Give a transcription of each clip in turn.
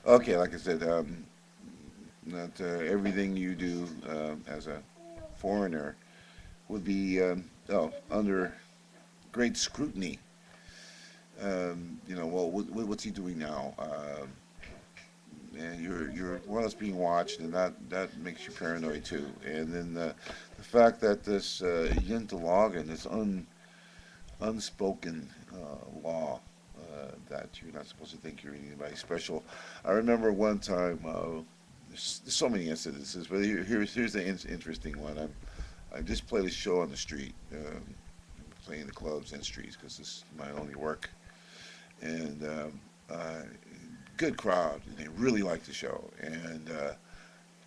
Okay, like I said, that everything you do as a foreigner would be under great scrutiny. Well, what's he doing now? And you're more or less being watched, and that makes you paranoid too. And then the fact that this Yintalagan, this unspoken law that you're not supposed to think you're anybody special. I remember one time. There's so many incidences, but here's the interesting one. I just played a show on the street, playing the clubs and streets because this is my only work, and good crowd. And they really liked the show, and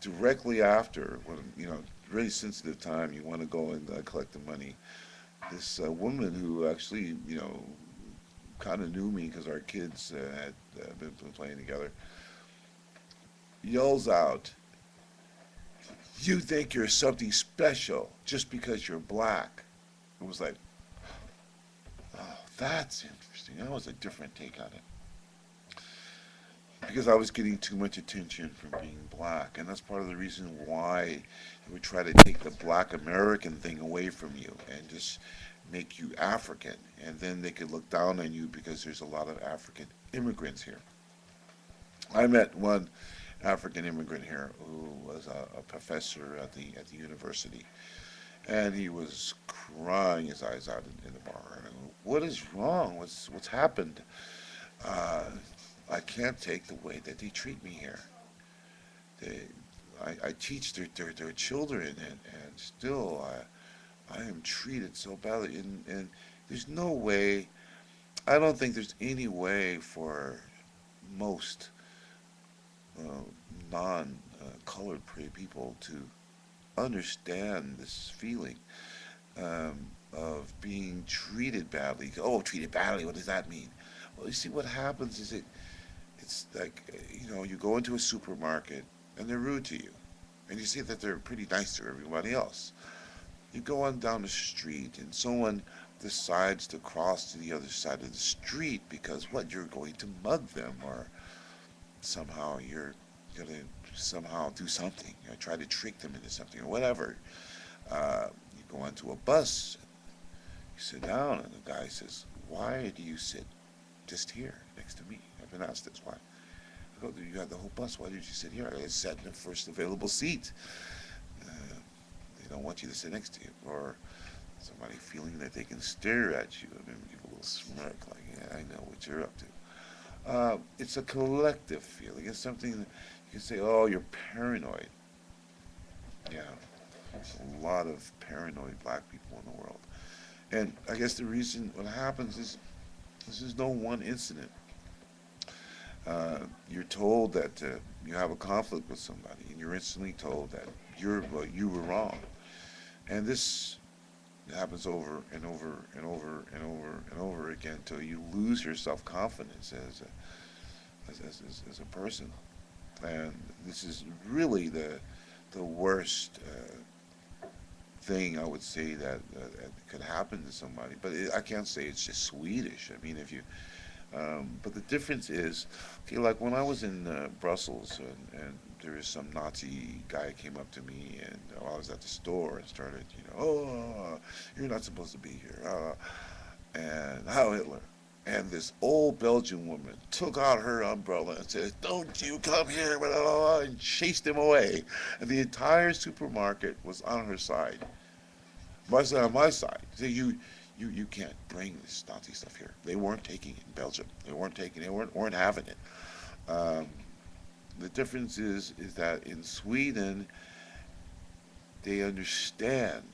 directly after, when really sensitive time, you want to go and collect the money. This woman who actually, kind of knew me because our kids had been playing together, yells out, "You think you're something special just because you're black." It was like, oh, that's interesting. That was a different take on it. Because I was getting too much attention from being black. And that's part of the reason why they would try to take the black American thing away from you and just make you African. And then they could look down on you because there's a lot of African immigrants here. I met one African immigrant here who was a professor at the university, and he was crying his eyes out in the bar. And I go, "What is wrong? What's happened? Uh, I can't take the way that they treat me here. They, I teach their children, and still I am treated so badly. And there's no way. I don't think there's any way for most uh, non-colored people to understand this feeling of being treated badly. Oh, treated badly. What does that mean? Well, you see, what happens is it's like you go into a supermarket and they're rude to you, and you see that they're pretty nice to everybody else. You go on down the street and someone decides to cross to the other side of the street because what you're going to mug them, or somehow you're going to somehow do something, try to trick them into something or whatever. You go onto a bus, you sit down, and the guy says, "Why do you sit just here next to me?" I've been asked this. Why? I go, "You got the whole bus. Why did you sit here?" I sat in the first available seat. Uh, they don't want you to sit next to you, or somebody feeling that they can stare at you and then give a little smirk, like, "Yeah, I know what you're up to." It's a collective feeling. It's something that you can say, "Oh, you're paranoid." Yeah, there's a lot of paranoid black people in the world. And I guess the reason what happens is this is no one incident. You're told that you have a conflict with somebody, and you're instantly told that you were wrong. And this happens over and over and over and over and over again until you lose your self confidence as a person. And this is really the worst thing I would say that could happen to somebody. But I can't say it's just Swedish. I mean, if you but the difference is, okay, like when I was in Brussels, and there was some Nazi guy came up to me, and I was at the store and started, "Oh, you're not supposed to be here," and Heil Hitler. And this old Belgian woman took out her umbrella and said, "Don't you come here," blah, blah, blah, and chased him away. And the entire supermarket was on her side. Mostly on my side. So you can't bring this Nazi stuff here. They weren't taking it in Belgium. They weren't having it. Um, the difference is that in Sweden they understand.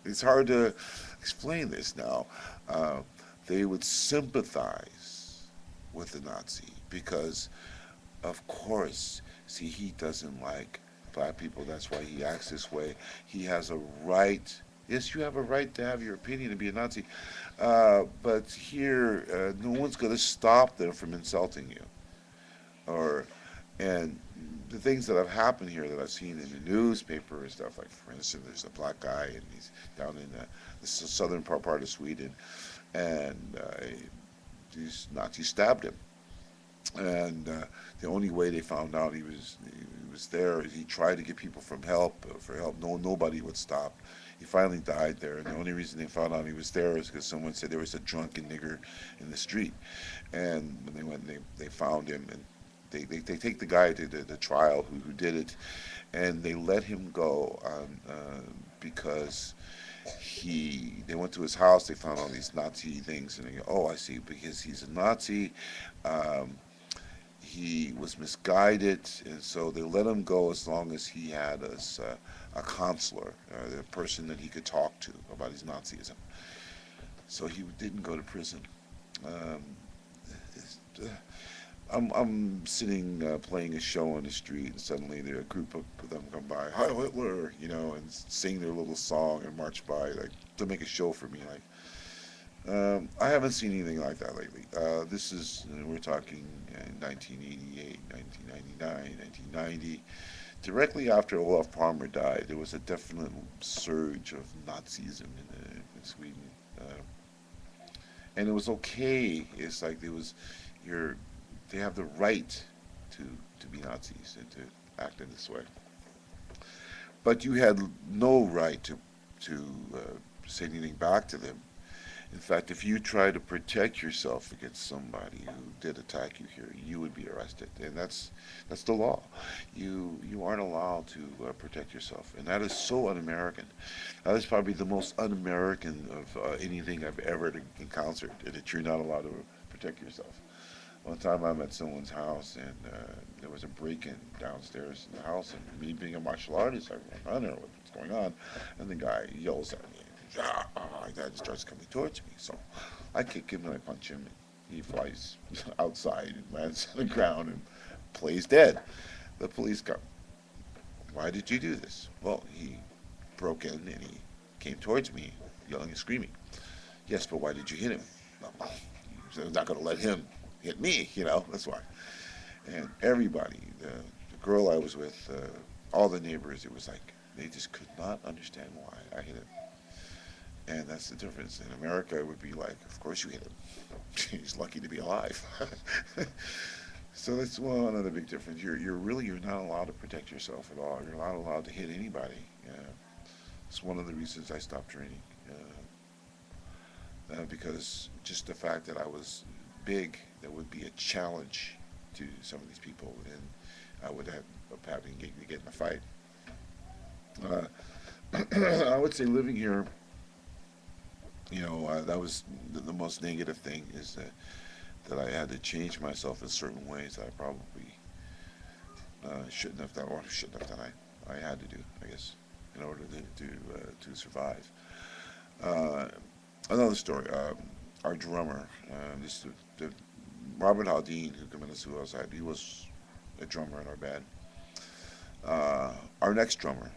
It's hard to explain this now. Uh, they would sympathize with the Nazi because, of course, see, he doesn't like black people. That's why he acts this way. He has a right. Yes, you have a right to have your opinion and be a Nazi, but here, no one's going to stop them from insulting you. Or, and the things that have happened here that I've seen in the newspaper and stuff, like for instance, there's a black guy and he's down in the southern part of Sweden, and these Nazis stabbed him. And the only way they found out he was there is he tried to get people from help for help. Nobody would stop. He finally died there, and the only reason they found out he was there is because someone said there was a drunken nigger in the street. And when they went, they found him, and they take the guy to the trial who did it, and they let him go on because they went to his house. They found all these Nazi things, and they go, oh, I see, because he's a Nazi. Um, he was misguided, and so they let him go as long as he had a counselor, the person that he could talk to about his Nazism. So he didn't go to prison. Um, uh, I'm sitting playing a show on the street, and suddenly there a group of them come by, "Hi Hitler," and sing their little song and march by, like to make a show for me. Like I haven't seen anything like that lately. This is we're talking 1988, 1999, 1990. Directly after Olaf Palmer died, there was a definite surge of Nazism in Sweden, and it was okay. It's like there was, you're, they have the right to be Nazis and to act in this way, but you had no right to say anything back to them. In fact, if you try to protect yourself against somebody who did attack you here, you would be arrested, and that's the law. You aren't allowed to protect yourself, and that is so un-American. That is probably the most un-American of anything I've ever encountered. That you're not allowed to protect yourself. One time I'm at someone's house, and there was a break-in downstairs in the house, and me being a martial artist, I don't know what's going on, and the guy yells at me. Like that, and starts coming towards me. So I kick him and I punch him, and he flies outside and lands on the ground and plays dead. The police come. Why did you do this? Well, he broke in and he came towards me, yelling and screaming. Yes, but why did you hit him? Well, I was not going to let him hit me, that's why. And everybody, the girl I was with, all the neighbors, it was like they just could not understand why I hit him. And that's the difference. In America, it would be like, of course you hit him. He's lucky to be alive. So that's one another big difference. You're not allowed to protect yourself at all. You're not allowed to hit anybody. It's one of the reasons I stopped training. Because just the fact that I was big, that would be a challenge to some of these people, and I would have having to get in a fight. I would say living here, that was the most negative thing is that I had to change myself in certain ways that I probably shouldn't have done, or shouldn't have done. I had to do, I guess, in order to survive. Uh, Another story. Our drummer, the Robert Haldane, who committed suicide, he was a drummer in our band. Our next drummer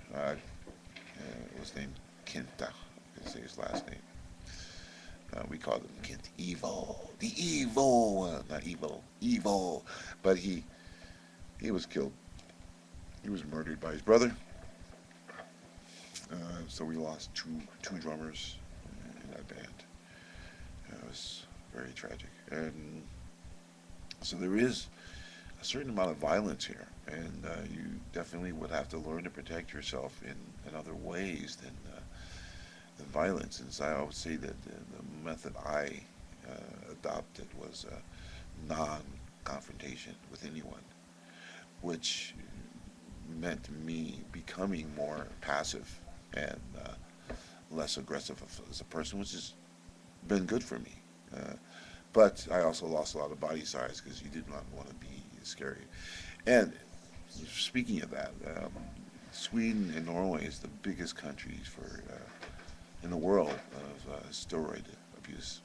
was named Kenta. I can say his last name. We called him Kent Evil, the evil one, not evil, evil. But he was killed. He was murdered by his brother. So we lost two drummers in that band. It was very tragic, and so there is a certain amount of violence here, and you definitely would have to learn to protect yourself in other ways than violence. And so I would say that the method I adopted was non-confrontation with anyone, which meant me becoming more passive and less aggressive as a person, which has been good for me. Uh, but I also lost a lot of body size because you did not want to be scary. And speaking of that, Sweden and Norway is the biggest countries in the world of steroid abuse.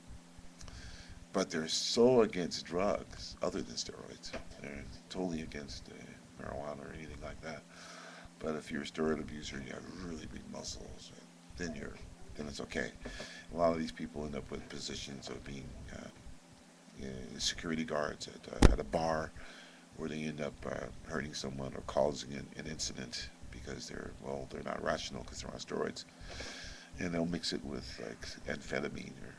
But they're so against drugs other than steroids. They're totally against marijuana or anything like that. But if you're a steroid abuser and you have really big muscles, then it's okay. A lot of these people end up with positions of being security guards at a bar, where they end up hurting someone or causing an incident because they're not rational because they're on steroids, and they'll mix it with like amphetamine or